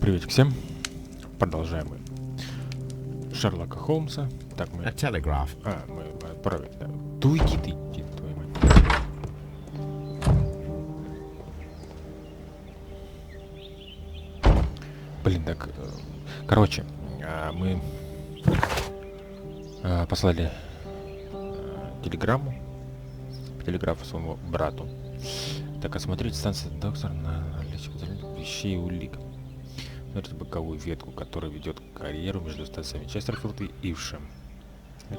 Привет всем. Продолжаем мы Шерлока Холмса. Так мы... A telegraph. Мы отправили, да. Иди ты, твою мать. Блин, так... Короче, мы послали телеграмму по телеграфу своему брату. Так, осмотреть станцию доктора на наличие вещей и улик. Смотрите боковую ветку, которая ведет к карьеру между станциями Честерфилд и Ившем.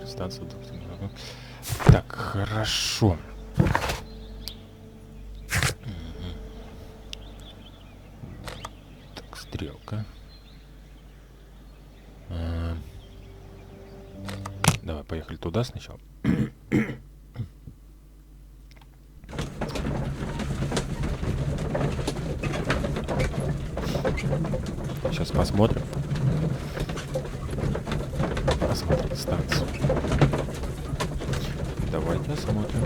Станцию доктора. Так, хорошо. Так, стрелка. Давай, поехали туда сначала. Сейчас посмотрим. Посмотреть станцию. Давайте осмотрим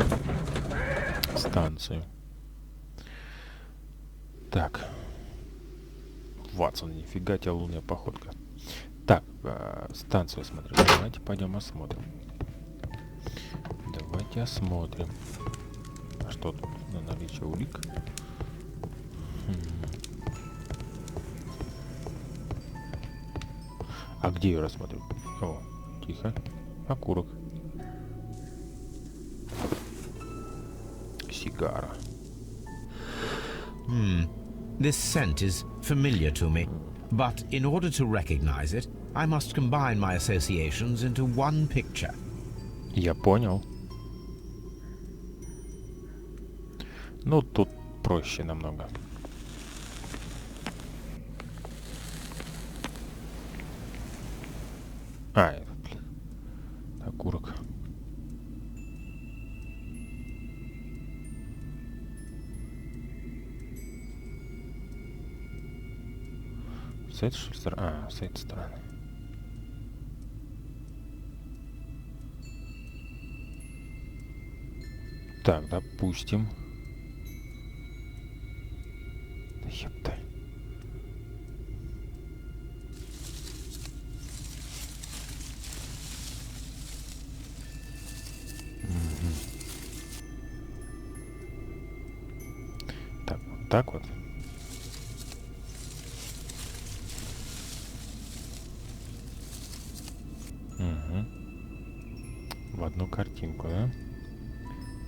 станцию. Так. Ватсон, нифига тебе лунная походка. Так, станцию смотрим. Давайте пойдем осмотрим. Давайте осмотрим. А что тут на наличие улик? А где я рассмотрю? О, тихо. Окурок. Сигара. This scent is familiar to me, but in order to recognize it, I must combine my associations into one picture. Я понял. Ну, тут проще намного. Окурок. С этой что ли стороны? С этой стороны. Так, допустим. Да ёпта. Так, вот так вот. В одну картинку, да?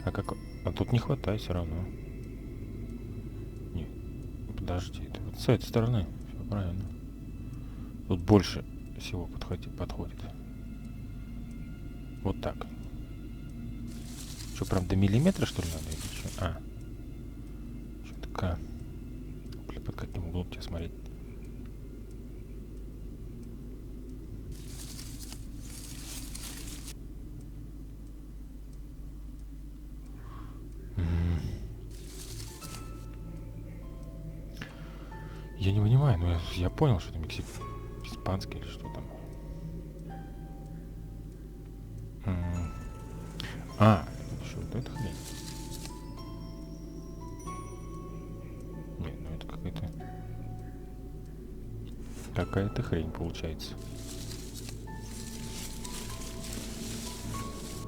А как... А тут не хватает все равно. Не, подожди, это вот с этой стороны. Все правильно. Тут больше всего подходит. Вот так. Что, прям до миллиметра, что ли, надо? Или что? Что такое? Блин, под каким углом тебе смотреть? Я не понимаю, но я понял, что это испанский или что там. Что это хрень? Нет, ну это какая-то хрень получается.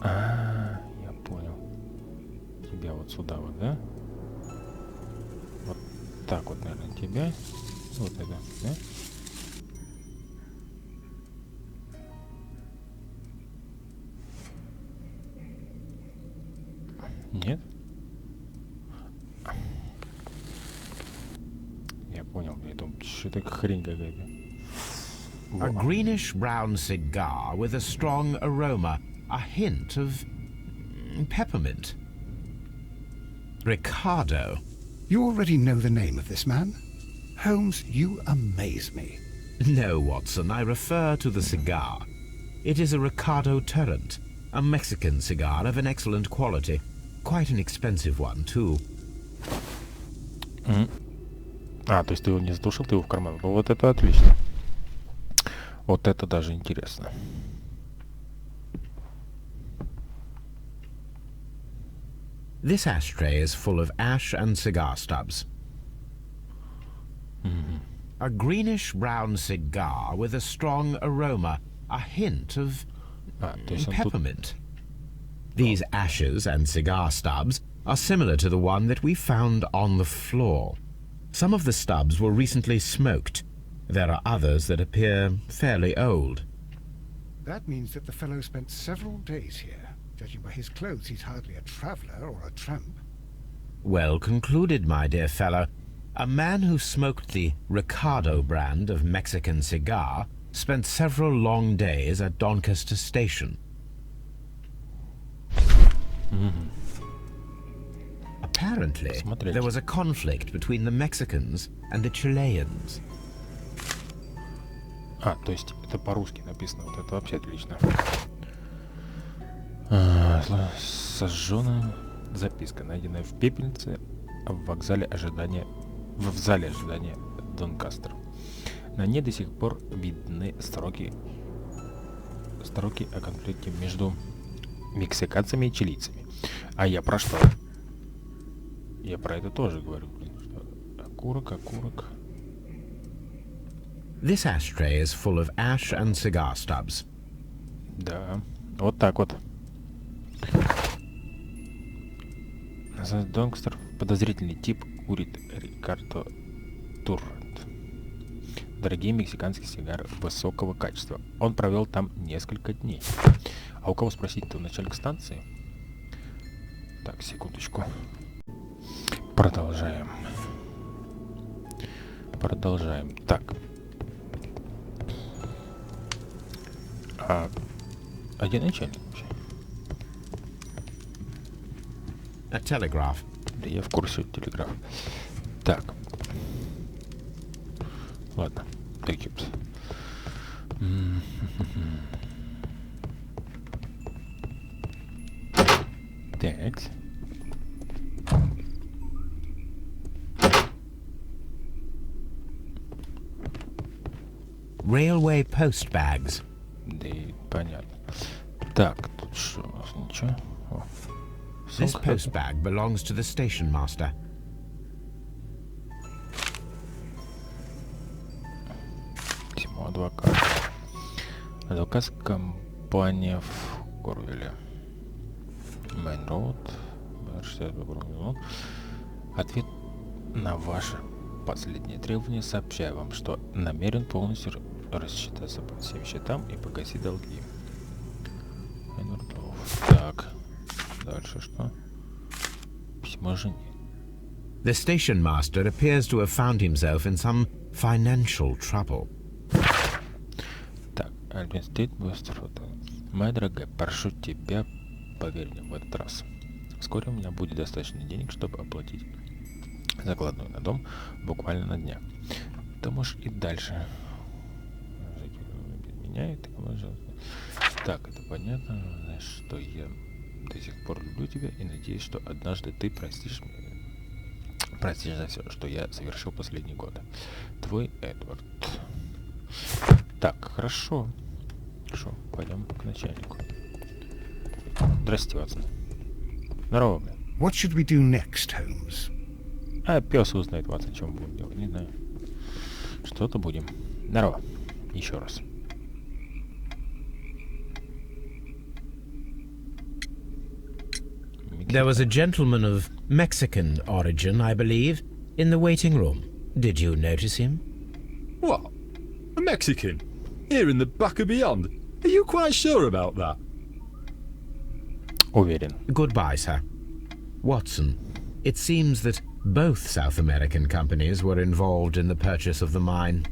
Я понял. Тебя вот сюда вот, да? Вот так вот, наверное, тебя. Вот это, да? Нет? Я понял, это что-то хрень какая-то. A greenish-brown cigar with a strong aroma, a hint of peppermint. Ricardo. You already know the name of this man? Holmes, you amaze me. No, Watson, I refer to the cigar. It is a Ricardo Tarrant, a Mexican cigar of an excellent quality. Quite an expensive one, too. То есть ты его не задушил, ты его в карман. Ну, вот это отлично. Вот это даже интересно. This ashtray is full of ash and cigar stubs. A greenish-brown cigar with a strong aroma, a hint of То есть он тут... peppermint. These ashes and cigar stubs are similar to the one that we found on the floor. Some of the stubs were recently smoked. There are others that appear fairly old. That means that the fellow spent several days here. Judging by his clothes, he's hardly a traveller or a tramp. Well concluded, my dear fellow. A man who smoked the Ricardo brand of Mexican cigar spent several long days at Doncaster Station. Apparently, there was a conflict between the Mexicans and the Chileans. То есть это по-русски написано. Вот это вообще отлично. Сожженная записка, найденная в пепельнице в зале ожидания Донкастер. На ней до сих пор видны строки о конфликте между мексиканцами и чилийцами. А я про что? Я про это тоже говорю. Окурок. This ashtray is full of ash and cigar stubs. Да, вот так вот. Донкстер, подозрительный тип, курит Рикардо Туррент. Дорогие мексиканские сигары высокого качества. Он провел там несколько дней. А у кого спросить-то? У начальника станции? Так, секундочку. Продолжаем. Так. А где начальник вообще? A telegraph. Да я в курсе телеграф. Так. Ладно. Так. Так. Railway post bags. Да и понятно. Так, тут что у нас? Ничего. О. This post bag belongs to the station master. Письмо адвоката. Адвокатская компания в Корвилле. Майн Роуд. 62. Ответ на ваше последнее требование. Сообщаю вам, что намерен полностью рассчитаться по всем счетам и погасить долги. Так. Дальше что? Письмо жене. The station master appears to have found himself in some financial trouble. Так, Альвин Стейт, моя дорогая, прошу тебя, поверь мне в этот раз. Вскоре у меня будет достаточно денег, чтобы оплатить закладную на дом буквально на днях. Ты можешь и дальше без меня, и ты можешь... Так, это понятно. Знаешь, что я до сих пор люблю тебя и надеюсь, что однажды ты простишь за все, что я совершил последние годы. Твой Эдвард. Так, хорошо. Хорошо, пойдем к начальнику. Здрасте, Ватсон. Здорово, блин. What should we do next, Holmes? А пес узнает, Ватсон, чем мы будем делать, не знаю. Что-то будем. Здорово. Еще раз. There was a gentleman of Mexican origin, I believe, in the waiting room. Did you notice him? What? A Mexican? Here in the back of beyond? Are you quite sure about that? Уверен. Goodbye, sir. Watson, it seems that both South American companies were involved in the purchase of the mine.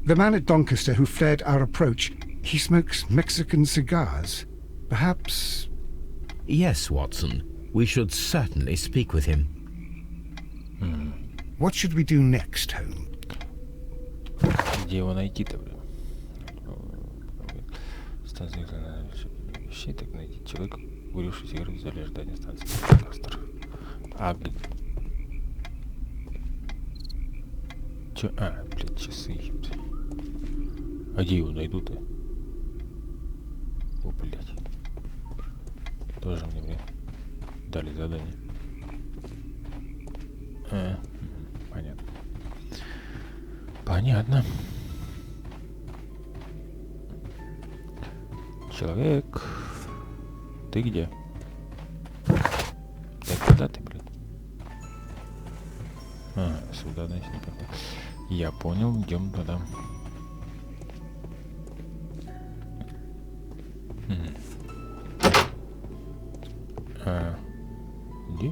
The man at Doncaster who flared our approach, he smokes Mexican cigars. Perhaps... Yes, Watson. We should certainly speak with him. What should we do next, Holmes? Где его найти-то, блин? Станция вещей, так найти человека, куривший сигару в зале ожидания станции. А, блин. Чё? А, блин, часы, ебать. А где его найду-то? О, блядь. Тоже мне, блин, дали задание. Понятно. Понятно. Человек. Ты где? Да куда ты, блин? А, сюда, значит, не понял. Я понял, идем туда. Где?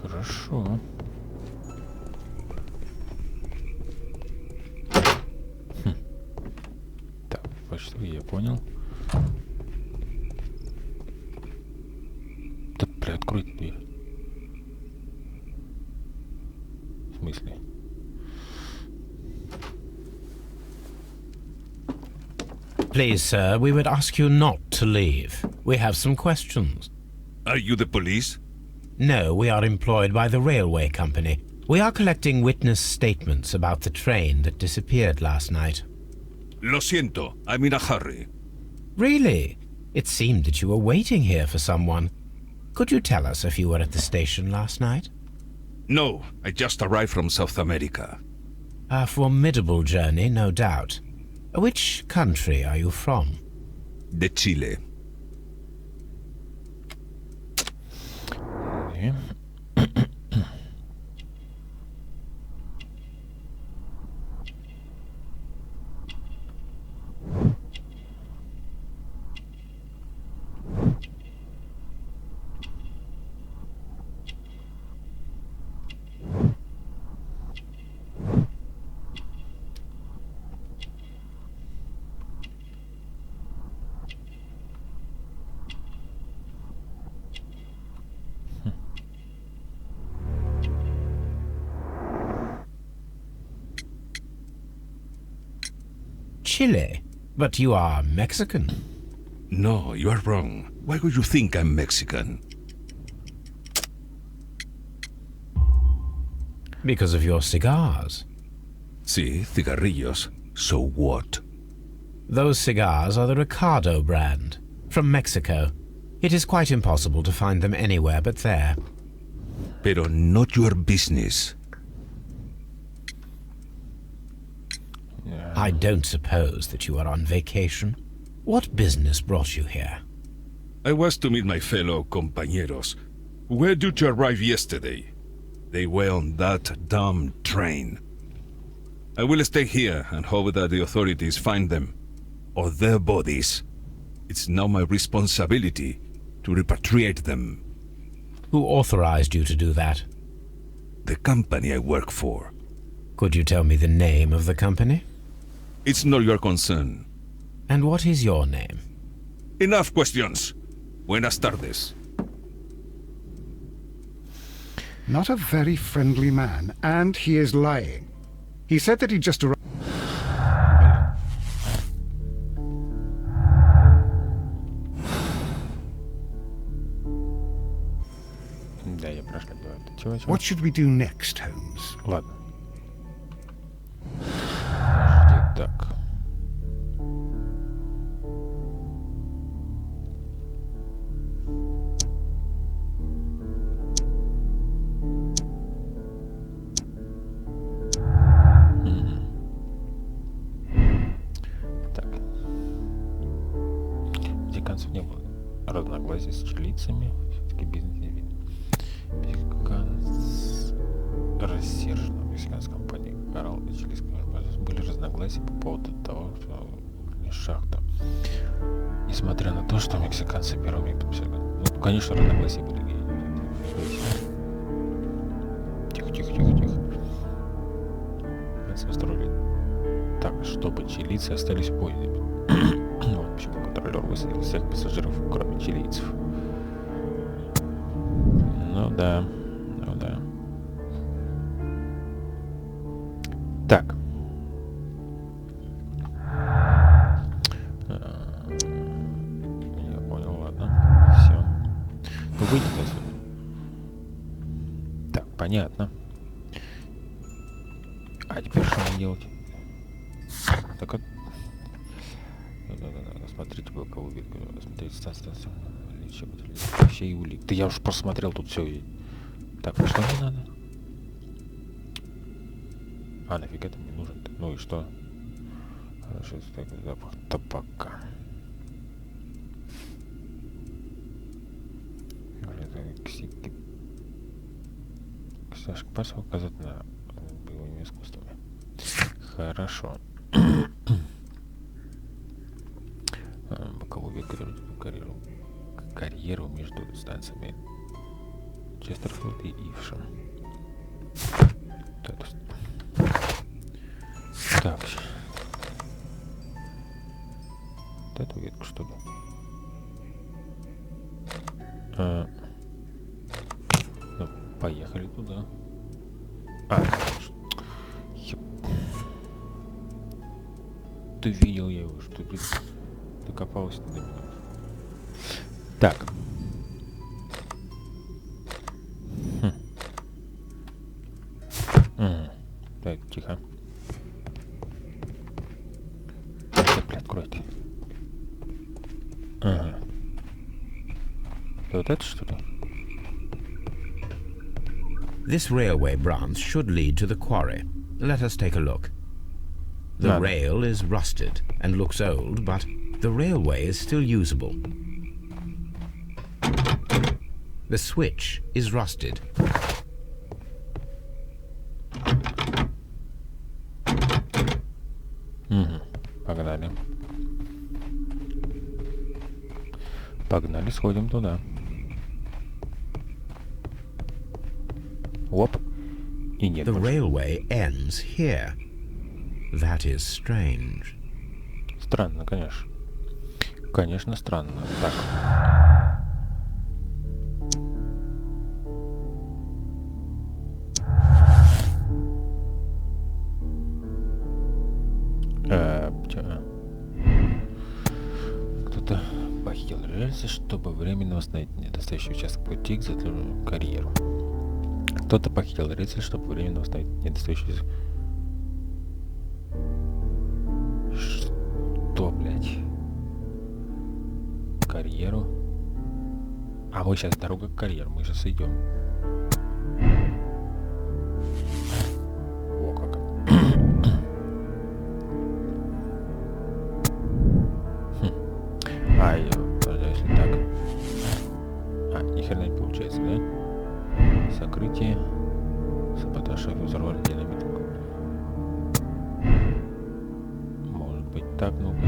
Хорошо. Так, почти я понял. Да, приоткрой дверь. В смысле? Please, sir, we would ask you not to leave. We have some questions. Are you the police? No, we are employed by the railway company. We are collecting witness statements about the train that disappeared last night. Lo siento, I'm in a hurry. Really? It seemed that you were waiting here for someone. Could you tell us if you were at the station last night? No, I just arrived from South America. A formidable journey, no doubt. Which country are you from? De Chile. Okay. Chile? But you are Mexican. No, you are wrong. Why would you think I'm Mexican? Because of your cigars. Sí, cigarrillos. So what? Those cigars are the Ricardo brand, from Mexico. It is quite impossible to find them anywhere but there. Pero not your business. I don't suppose that you are on vacation. What business brought you here? I was to meet my fellow compañeros, who were due to arrive yesterday. They were on that damn train. I will stay here and hope that the authorities find them, or their bodies. It's now my responsibility to repatriate them. Who authorized you to do that? The company I work for. Could you tell me the name of the company? It's not your concern. And what is your name? Enough questions. Buenas tardes. Not a very friendly man, and he is lying. He said that he just arrived. Да, я прошлепаю. Чего? What should we do next, Holmes? Ладно. Подожди, так. Так. Мексиканцев не было разногласий с чилийцами. Все-таки бизнес не видно. Мексиканцы рассержены. Мексиканская компания орал и чилийская были разногласия по поводу того, что шахта. Несмотря на то, что мексиканцы первыми подписали. Ну, конечно, разногласия были. Тихо. Построили так, чтобы чилийцы остались в поезде. Вот почему контролер высадил всех пассажиров, кроме чилийцев. Ну да. Так. Я понял, ладно. Все. Ну выйдет отсюда. Так, понятно. А теперь что нам делать? Так вот. Да. Смотрите, кого вид. Смотрите, станция. Вообще и улик. Да я уж просмотрел тут все. Так, что мне надо? А, нафига это мне нужен? Ну и что? Хорошо, так, запах табака. Сашка пальцев указать на боевыми искусствами. Хорошо. Боковую карьеру между станциями Честерфилд и Ившем. Так. Вот эту ветку, что ли? Ну, поехали туда. Ты видел я его, что ты докопался до меня. Так. Так, тихо. Так, блядь, открой ты. Ага. Вот это что ли? This railway branch should lead to the quarry. Let us take a look. The rail is rusted and looks old, but the railway is still usable. The switch is rusted. Погнали. Погнали, сходим туда. Оп. И нет The больше. railway ends here. That is strange. Странно, конечно. Конечно, странно. Так. Кто-то похитил рельсы, чтобы временно восстановить недостающий участок пути к затлевшему карьеру. Кто-то похитил рельсы, чтобы временно восстановить недостающий участок. Что, блядь? Карьеру? А мы сейчас дорога к карьеру, мы сейчас идем. О, как. Если так. Ни хрена не получается, да? Сокрытие. Саботаж, взорвали динамит. Может быть так, ну-ка.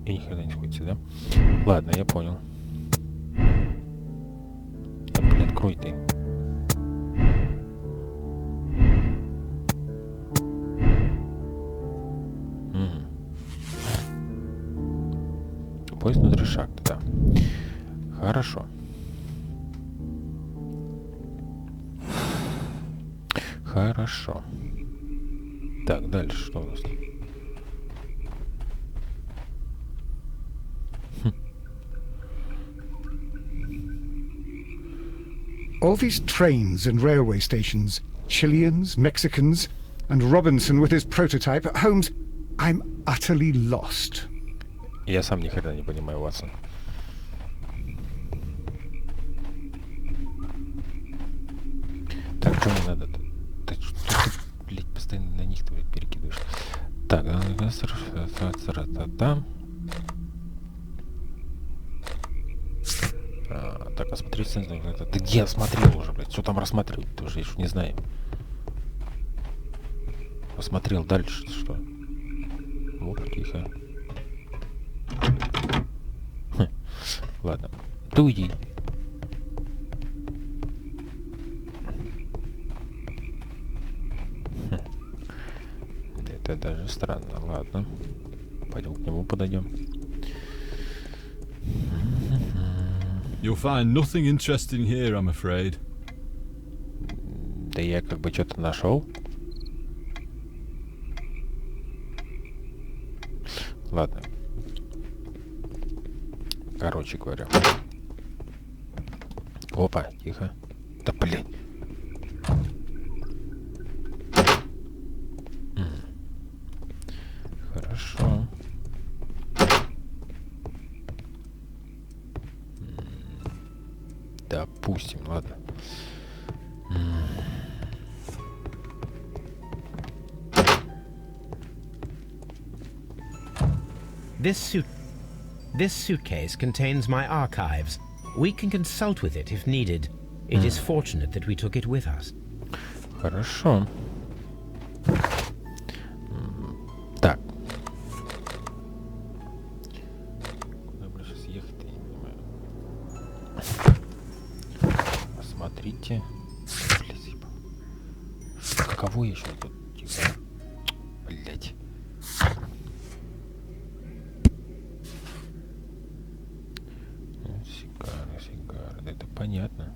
И ни хрена не сходится, да? Ладно, я понял. Так, блин, открой ты. Поезд внутри шахты, да. Хорошо. Хорошо. Так, дальше что у нас? All these trains and railway stations, Chileans, Mexicans, and Robinson with his prototype. Holmes, I'm utterly lost. Я сам ни хрена не понимаю, Ватсон. Так, что мне надо-то? Да что ты, блядь, постоянно на них перекидываешь? Так, там. Так, осмотреть центр. Да где я смотрел уже, блядь? Что там рассматривать? Ты уже еще не знаю. Посмотрел дальше, что? Вот, тихо. Ладно. Ты уйди. Это даже странно. Ладно. Пойдем к нему подойдем. You'll find nothing interesting here, I'm afraid. Да я как бы что-то нашел. Ладно. Короче говоря. Опа, тихо. Да блин. Хорошо. допустим, ладно. This suitcase contains my archives. We can consult with it if needed. It is fortunate that we took it with us. Хорошо. Так. Куда бы сейчас ехать, я не понимаю. Посмотрите. Каково еще тут? Блять. Сигары. Да это понятно.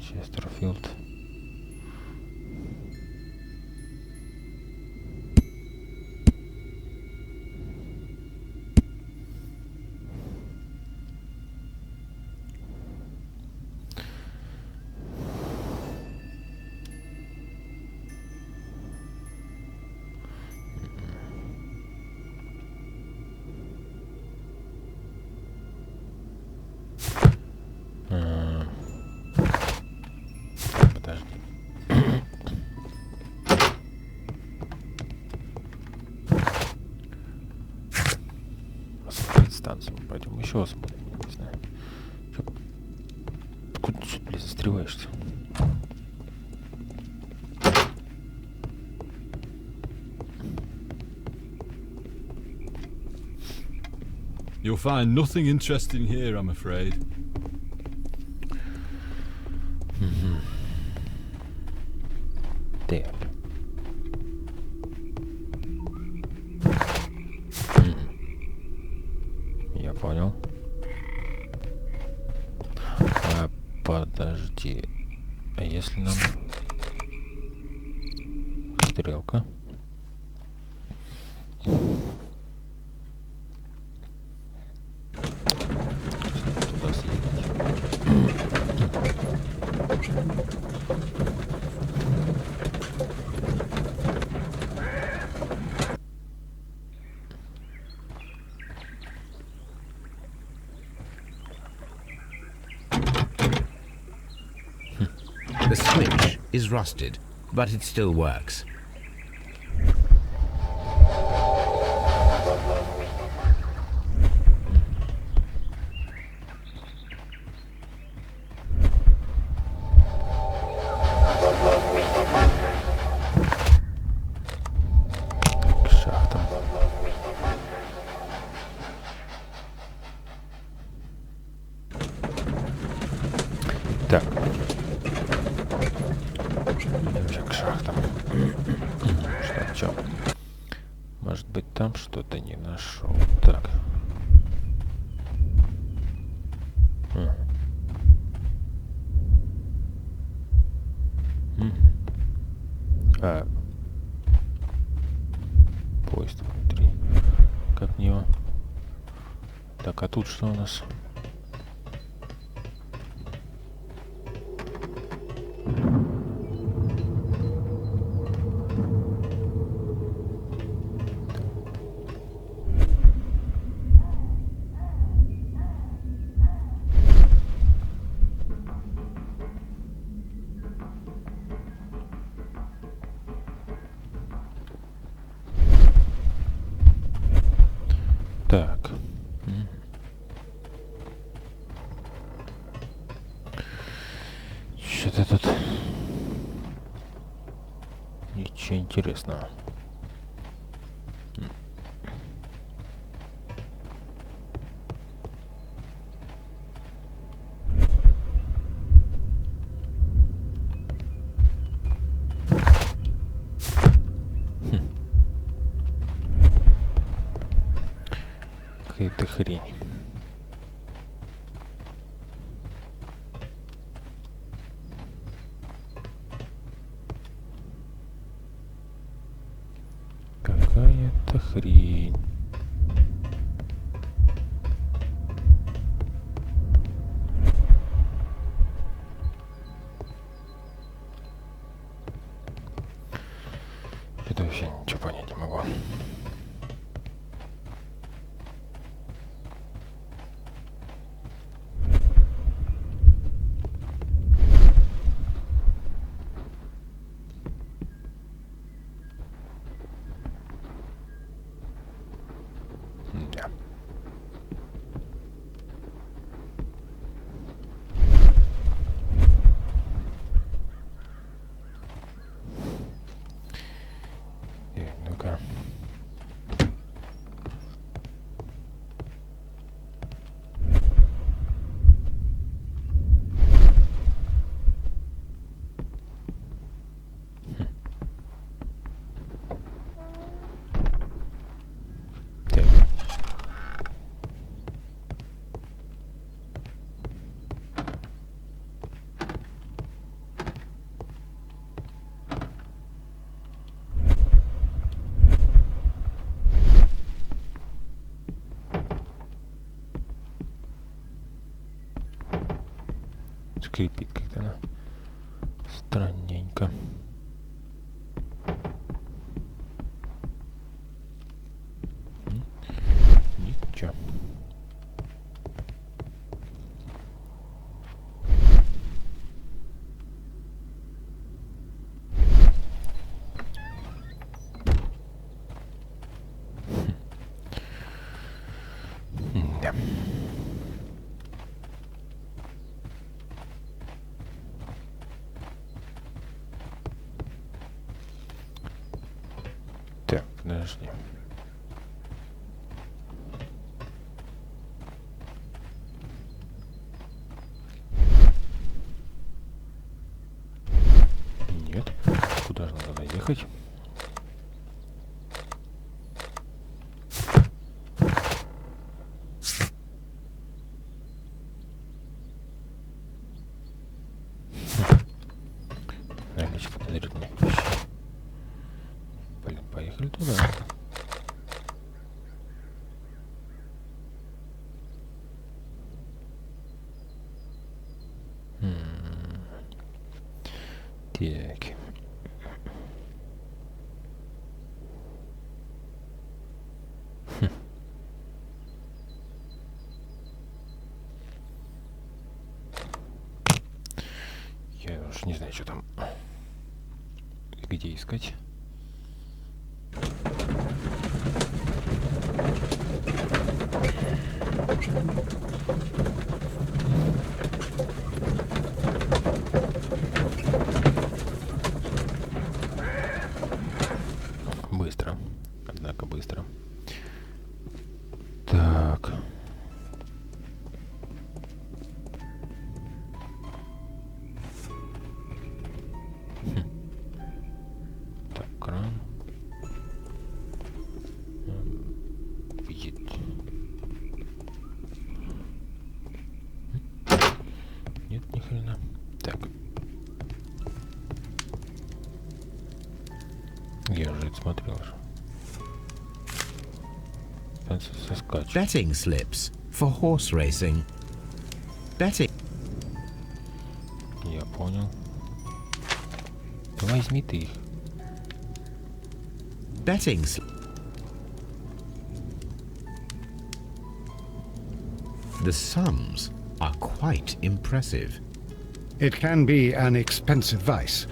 Честерфилд. Подожди. Осмотреть станцию. Пойдем еще осмотрим. Не знаю. Куда ты, блин, застреваешься? You'll find nothing interesting here, I'm afraid. Так. Я понял. Подожди. А если нам... Стрелка. Туда съездить. The switch is rusted, but it still works. К шахтам. Так. Идем к шахтам. Что? Может быть, там что-то не нашел. Так. Поезд внутри. Как мне его? Так, а тут что у нас? Так. Что-то тут... Ничего интересного. Какая-то хрень. Какая-то хрень. Вообще ничего понять не могу. Да. Ну-ка. Так. Скрипит как-то она странненько. Ничего. Да. Так, подожди. Нет. Куда же надо ехать? Наличие подозрительных вещей. Блин, поехали туда. Так. Я уж не знаю, что там. Где искать. Быстро. Однако быстро. Так. Так, кран. Видит. Нет, ни хрена. Так. Я уже это смотрел уже. Соскачешь. Betting slips for horse racing. Betting. Я понял. Да возьми ты их. Betting slips. The sums are quite impressive. It can be an expensive vice.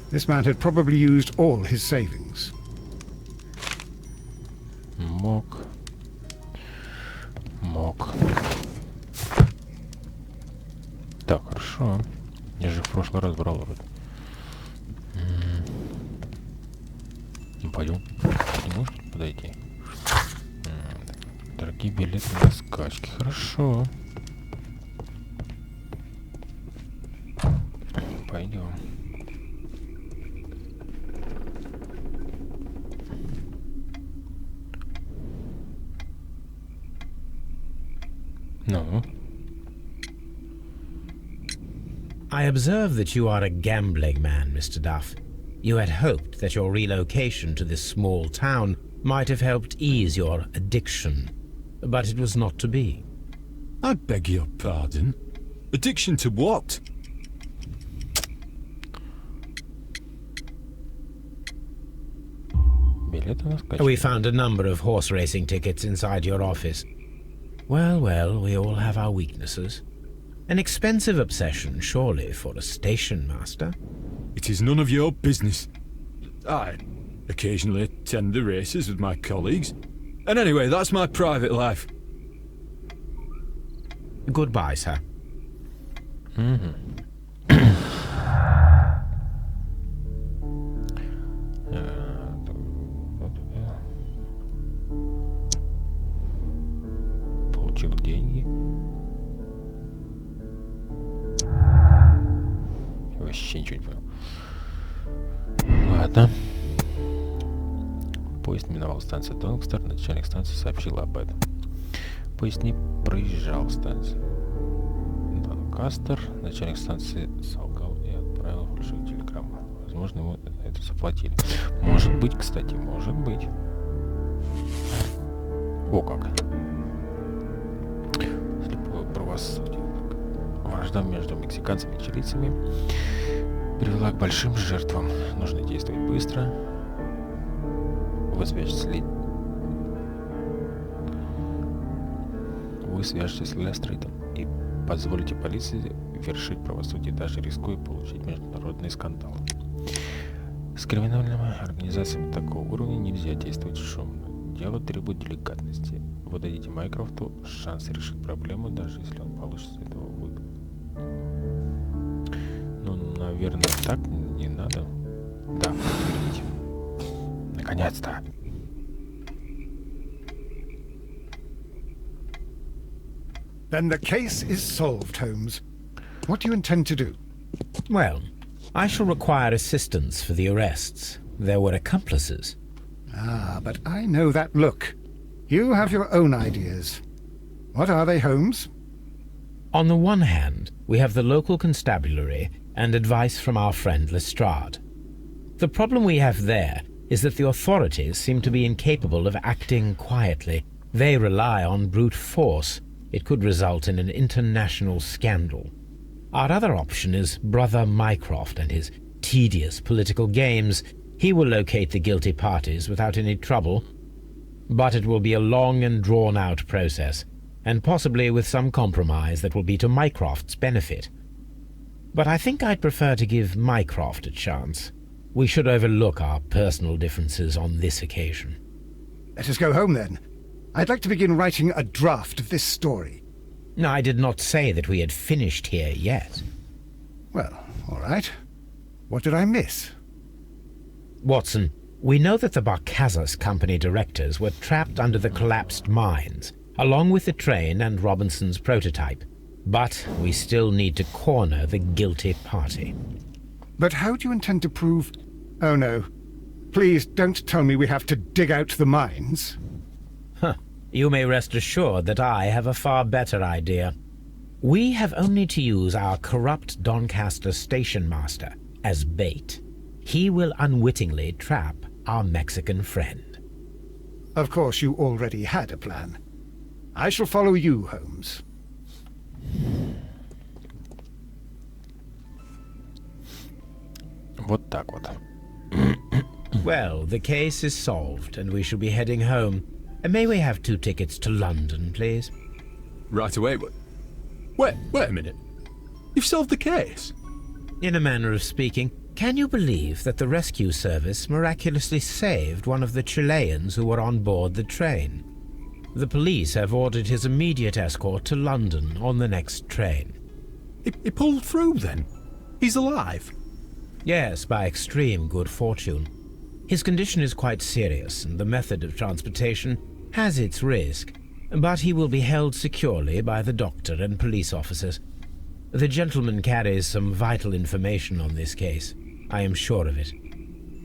This man had probably used all his savings. Мог. Так, хорошо. Я же в прошлый раз брал вроде. Ну, пойдем. Ты не можешь подойти? Дорогие билеты на скачки. Хорошо. Пойдем. Ну. I observe that you are a gambling man, Mr. Duff. You had hoped that your relocation to this small town might have helped ease your addiction, but it was not to be. I beg your pardon? Addiction to what? Билеты на скачки. We found a number of horse racing tickets inside your office. Well, well, we all have our weaknesses. An expensive obsession, surely, for a station master. It is none of your business. I occasionally attend the races with my colleagues. And anyway, that's my private life. Goodbye, sir. Получил деньги. Вообще ничего не понял. Ладно. Поезд миновал станцию Донгстер, начальник станции сообщил об этом. Поезд не проезжал станцию Донкастер, начальник станции солгал и отправил фальшивую телеграмму. Возможно, ему это заплатили. Может быть, кстати, может быть. О как. Слепое правосудие. Вражда между мексиканцами и чилийцами привела к большим жертвам. Нужно действовать быстро. Вы свяжетесь с Лестрейдом и позволите полиции вершить правосудие, даже рискуя получить международный скандал. С криминальными организациями такого уровня нельзя действовать шумно. Дело требует деликатности. Вы дадите Майкрофту шанс решить проблему, даже если он получит с этого выгоду. Ну, наверное, так не надо. Да, подтвердите. Наконец-то. Then the case is solved, Holmes. What do you intend to do? Well, I shall require assistance for the arrests. There were accomplices. Ah, but I know that look. You have your own ideas. What are they, Holmes? On the one hand, we have the local constabulary and advice from our friend Lestrade. The problem we have there is that the authorities seem to be incapable of acting quietly. They rely on brute force. It could result in an international scandal. Our other option is Brother Mycroft and his tedious political games. He will locate the guilty parties without any trouble, but it will be a long and drawn-out process, and possibly with some compromise that will be to Mycroft's benefit. But I think I'd prefer to give Mycroft a chance. We should overlook our personal differences on this occasion. Let us go home, then. I'd like to begin writing a draft of this story. I did not say that we had finished here yet. Well, all right. What did I miss? Watson, we know that the Barcazas Company directors were trapped under the collapsed mines, along with the train and Robinson's prototype. But we still need to corner the guilty party. But how do you intend to prove... Oh, no. Please don't tell me we have to dig out the mines. You may rest assured that I have a far better idea. We have only to use our corrupt Doncaster station master as bait. He will unwittingly trap our Mexican friend. Of course, you already had a plan. I shall follow you, Holmes. Вот так вот. Well, the case is solved, and we shall be heading home. May we have 2 tickets to London, please? Right away, but... Wait a minute. You've solved the case? In a manner of speaking, can you believe that the rescue service miraculously saved one of the Chileans who were on board the train? The police have ordered his immediate escort to London on the next train. He pulled through, then? He's alive? Yes, by extreme good fortune. His condition is quite serious, and the method of transportation has its risk, but he will be held securely by the doctor and police officers. The gentleman carries some vital information on this case. I am sure of it.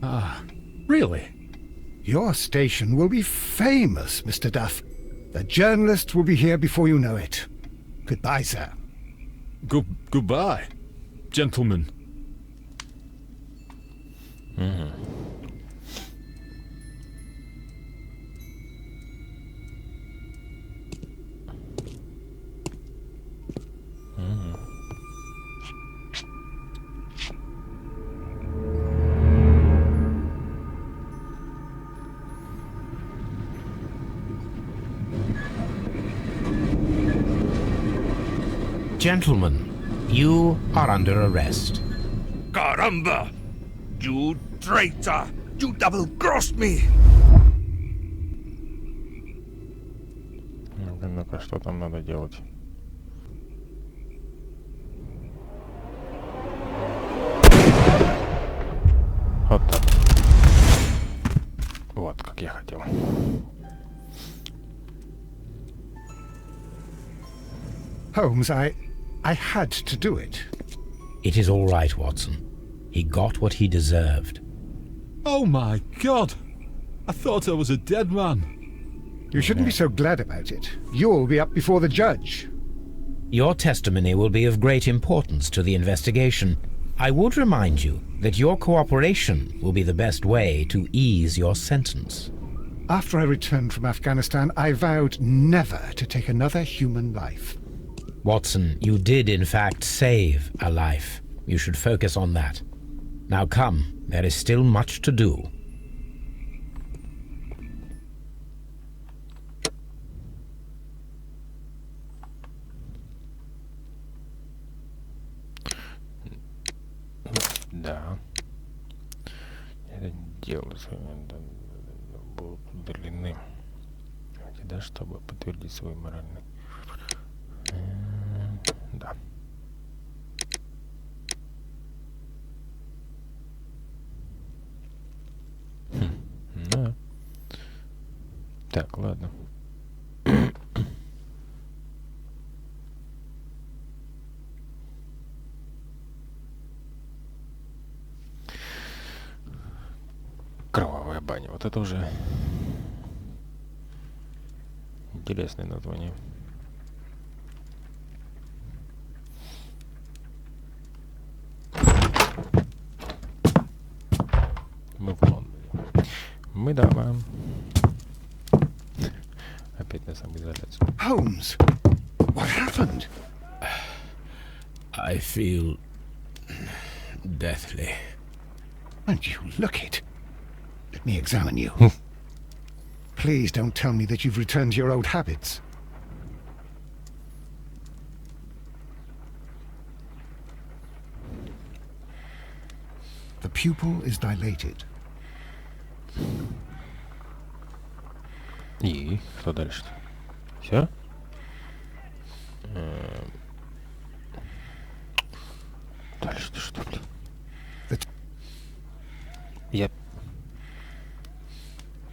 Ah, really? Your station will be famous, Mr. Duff. The journalist will be here before you know it. Goodbye, sir. Goodbye, gentlemen. Gentlemen, you are under arrest. Caramba! You traitor! You double-crossed me! Ну-ка, что там надо делать? Вот так. Вот, как я хотел. Holmes, I had to do it. It is all right, Watson. He got what he deserved. Oh my God! I thought I was a dead man. You shouldn't be so glad about it. You'll be up before the judge. Your testimony will be of great importance to the investigation. I would remind you that your cooperation will be the best way to ease your sentence. After I returned from Afghanistan, I vowed never to take another human life. Watson, you did in fact save a life. You should focus on that. Now come, there is still much to do. Да. Это дело будут удалены. Да, чтобы подтвердить свой моральный. Да. Да. Так, ладно. Кровавая баня. Вот это уже интересное название. Мы в Лондоне. Мы дома. Опять на самоизоляцию. Holmes, what happened? I feel deathly. And you look it. Let me examine you. Please don't tell me that you've returned to your old habits. The pupil is dilated. И что дальше? Все? Дальше-то что, блин? Я...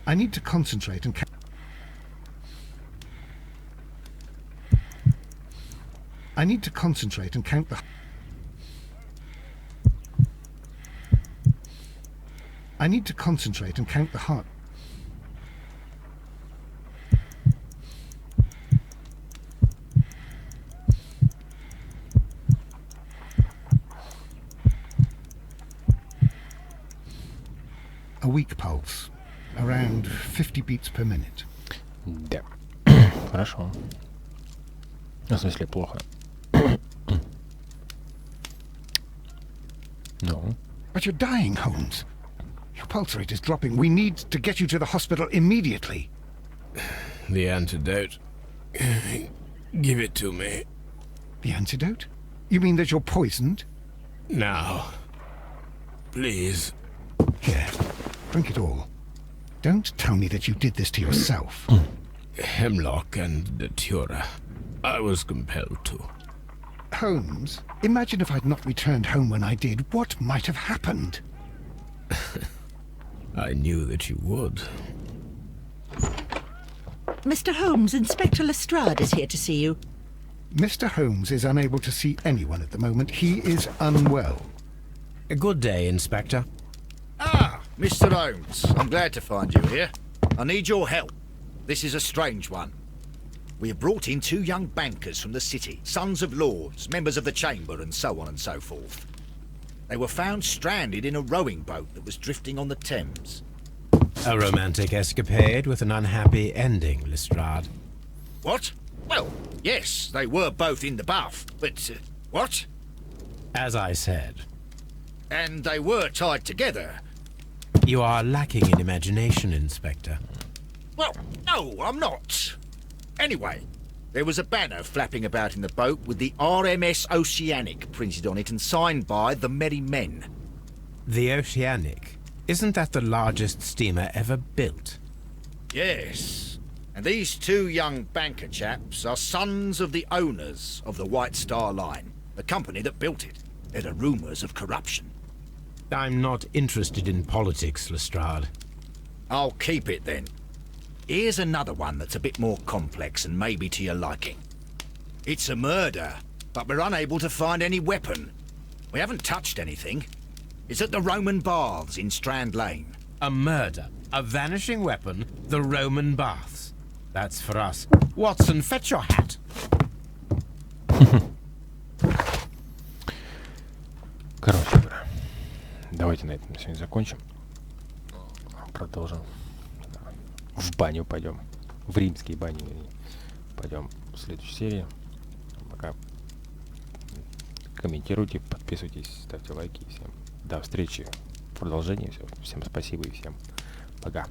I need to concentrate and I need to concentrate and count the... I need to concentrate and count the heart. A weak pulse, around 50 beats per minute. Да. Хорошо. В смысле, плохо. Ну? But you're dying, Holmes. Your pulse rate is dropping. We need to get you to the hospital immediately. The antidote. Give it to me. The antidote? You mean that you're poisoned? Now. Please. Here, drink it all. Don't tell me that you did this to yourself. Hemlock and datura. I was compelled to. Holmes, imagine if I'd not returned home when I did. What might have happened? I knew that you would. Mr. Holmes, Inspector Lestrade is here to see you. Mr. Holmes is unable to see anyone at the moment. He is unwell. A good day, Inspector. Ah, Mr. Holmes, I'm glad to find you here. I need your help. This is a strange one. We have brought in 2 young bankers from the city, sons of lords, members of the chamber, and so on and so forth. They were found stranded in a rowing boat that was drifting on the Thames. A romantic escapade with an unhappy ending, Lestrade. What? Well, yes, they were both in the bath, but... what? As I said, And they were tied together. you are lacking in imagination, Inspector. Well, no, I'm not. Anyway, There was a banner flapping about in the boat with the RMS Oceanic printed on it and signed by the Merry Men. The Oceanic? Isn't that the largest steamer ever built? Yes. And these two young banker chaps are sons of the owners of the White Star Line, the company that built it. There are rumours of corruption. I'm not interested in politics, Lestrade. I'll keep it then. Here's another one that's a bit more complex and maybe to your liking. It's a murder, but we're unable to find any weapon. We haven't touched anything. It's at the Roman Baths in Strand Lane. A murder, a vanishing weapon, the Roman Baths. That's for us. Watson, fetch your hat. Короче говоря, давайте на этом сегодня закончим. Продолжим. В баню пойдем. В римские бани, вернее. Пойдем в следующей серии. Пока комментируйте, подписывайтесь, ставьте лайки. Всем до встречи в продолжении. Всем спасибо и всем пока.